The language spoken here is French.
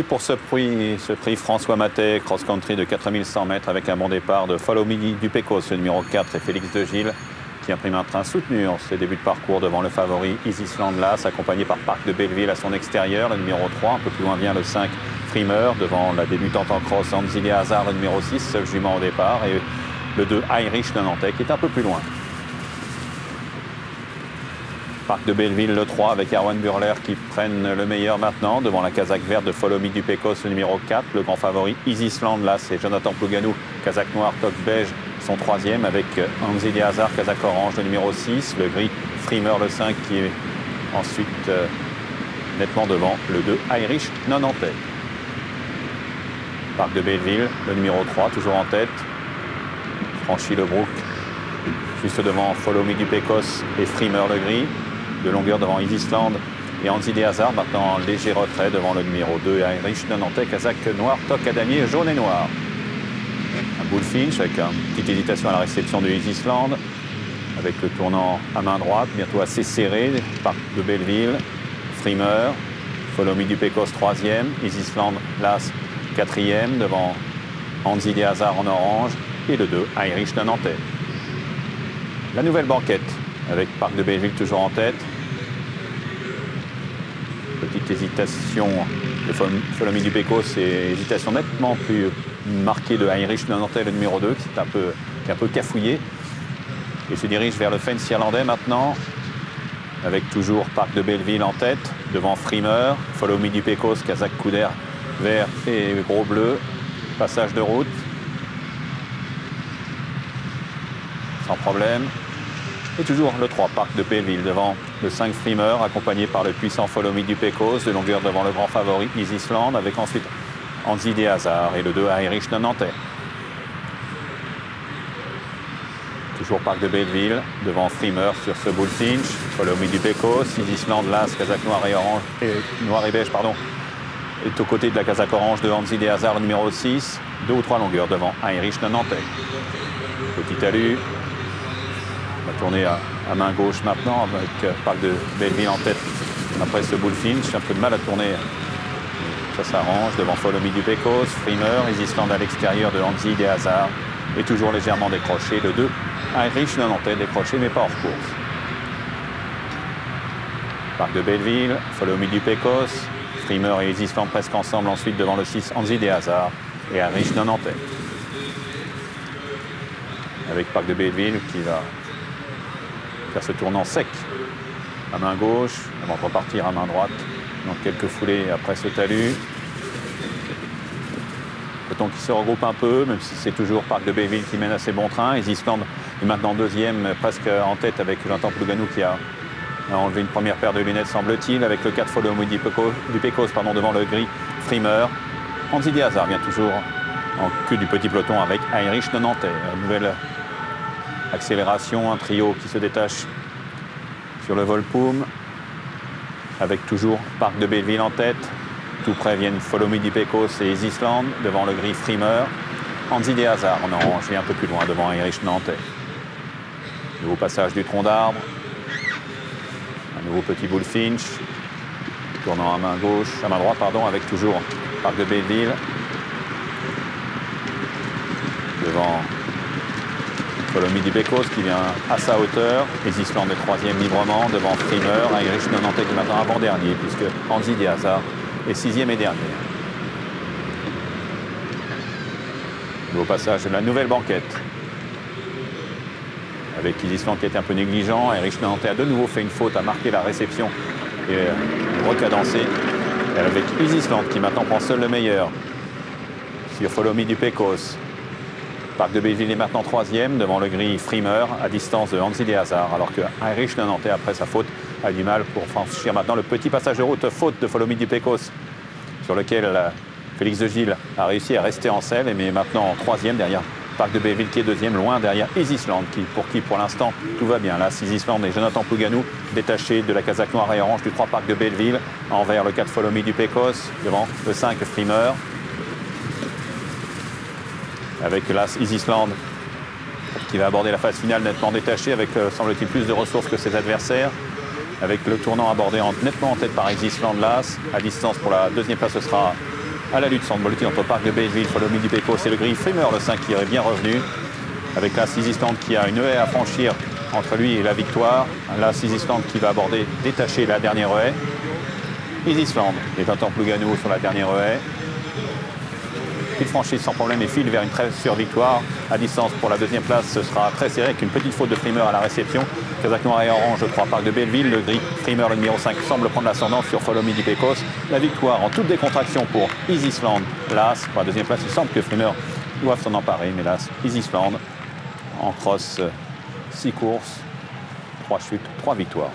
Et pour ce prix François Matet, cross-country de 4100 mètres avec un bon départ de Follow Me du Pecos, le numéro 4, et Félix de Gilles qui imprime un train soutenu en ses débuts de parcours devant le favori Easysland Lass, accompagné par Parc de Belleville à son extérieur, le numéro 3. Un peu plus loin vient le 5 Frimer devant la débutante en cross Anzilia Hazard, le numéro 6, seul jument au départ, et le 2 Irish de Nantais qui est un peu plus loin. Parc de Belleville, le 3, avec Erwan Burler qui prennent le meilleur maintenant, devant la casaque verte de Follow Me du Pecos, le numéro 4. Le grand favori Easysland, là, c'est Jonathan Plouganou, casaque noire, toque beige, son troisième, avec Anzilia Hazard, casaque orange, le numéro 6. Le gris Frimer, le 5, qui est ensuite nettement devant le 2 Irish Nantais. Parc de Belleville, le numéro 3, toujours en tête. Franchit le Brook, juste devant Follow Me du Pecos et Frimer, le gris. De longueur devant Easysland et Anzilia Hazard, maintenant en léger retrait devant le numéro 2 Irish Nantais, casaque noir, toque à damier jaune et noir. Un bullfinch avec une petite hésitation à la réception de Easysland, avec le tournant à main droite, bientôt assez serré. Parc de Belleville, Frimer, Follow Me du Pecos 3e, Easysland Lass 4e devant Anzilia Hazard en orange et le 2 Irish Nantais. La nouvelle banquette avec Parc de Belleville toujours en tête. Petite hésitation de Follow Me du Pecos et hésitation nettement plus marquée de Irish Nantais, le numéro 2, qui est un peu cafouillé. Et se dirige vers le fence irlandais maintenant, avec toujours Parc de Belleville en tête, devant Frimer, Follow Me du Pecos, casaque couder vert et gros bleu. Passage de route. Sans problème. Et toujours le 3, Parc de Belleville, devant le 5 Frimer, accompagné par le puissant Follow Me du Pecos, de longueur devant le grand favori Easysland, avec ensuite Anzilia Hazard et le 2 Irish Nantais. Toujours Parc de Belleville, devant Frimer sur ce bullfinch, Follow Me du Pecos, Easysland Lass, casaque noir et orange, noir et beige, pardon, est aux côtés de la casaque orange de Anzilia Hazard, le numéro 6, 2 ou 3 longueurs devant Irish Nantais. Petit talus. On va tourner à main gauche maintenant avec Parc de Belleville en tête après ce bullfinch. Un peu de mal à tourner, ça s'arrange devant Follow Me du Pecos, Frimer, Easysland à l'extérieur de Anzilia Hazard et toujours légèrement décroché le 2 Irish Nantais, décroché mais pas hors course. Parc de Belleville, Follow Me du Pecos, Frimer et Easysland presque ensemble ensuite devant le 6 Anzilia Hazard et Irish Nantais. Avec Parc de Belleville qui va faire ce tournant sec à main gauche avant de repartir à main droite dans quelques foulées après ce talus. Peloton qui se regroupe un peu, même si c'est toujours Parc de Belleville qui mène assez bon train. Easysland est maintenant deuxième, presque en tête avec Jonathan Plouganou qui a enlevé une première paire de lunettes, semble-t-il, avec le 4 Follow Me du Pecos devant le gris Frimer. Anzilia Hazard vient toujours en queue du petit peloton avec Irish Nantais. Nouvelle accélération, un trio qui se détache sur le Volpoum, avec toujours Parc de Belleville en tête. Tout près viennent Follow Me du Pecos et Easysland, devant le gris Frimer. Anzilia Hazard en orange et un peu plus loin devant Irish Nantais. Nouveau passage du tronc d'arbre. Un nouveau petit bullfinch. Tournant à main gauche, à main droite, pardon, avec toujours Parc de Belleville. Devant Follow Me du Pecos qui vient à sa hauteur. Easysland est troisième librement devant Frimer. Irish Nantais qui est maintenant avant-dernier puisque Anzilia Hazard est sixième et dernier. Nouveau passage de la nouvelle banquette. Avec Easysland qui était un peu négligent. Irish Nantais a de nouveau fait une faute, a marqué la réception et recadencé. Et avec Easysland qui maintenant prend seul le meilleur sur Follow Me du Pecos. Parc de Belleville est maintenant troisième devant le gris Frimer à distance de Anzilia Hazard, alors que Irish Nantais, après sa faute, a du mal pour franchir maintenant le petit passage de route, faute de Follow Me du Pecos, sur lequel Félix de Gilles a réussi à rester en selle, mais maintenant en troisième derrière Parc de Belleville qui est deuxième, loin derrière Easysland, pour qui pour l'instant tout va bien. Là, Easysland et Jonathan Plouganou détachés de la casaque noire et orange du 3 Parc de Belleville, envers le 4 Follow Me du Pecos, devant le 5 Frimer. Avec l'As Easysland qui va aborder la phase finale nettement détaché avec, semble-t-il, plus de ressources que ses adversaires. avec le tournant abordé nettement en tête par Easysland Lass. À distance pour la deuxième place, ce sera à la lutte, semble-t-il, entre Parc de Belleville, Follow Me du Pecos et le Gris Frimer, le 5 qui est bien revenu. Avec l'As Easy Stand qui a une haie à franchir entre lui et la victoire. L'As Easy Stand qui va aborder, détacher la dernière haie. Easy Stand est un Temple Lugano sur la dernière haie. Il franchit sans problème et file vers une très sûre victoire. À distance pour la deuxième place, ce sera très serré avec une petite faute de Frimer à la réception. Kazakh noir et orange, je crois, Parc de Belleville. Le Gris Frimer, le numéro 5, semble prendre l'ascendant sur Follow Me du Pecos. La victoire en toute décontraction pour Easy Stand. L'As, pour la deuxième place, il semble que Frimer doive s'en emparer, mais l'As, Easy Stand, en cross, 6 courses, 3 chutes, 3 victoires.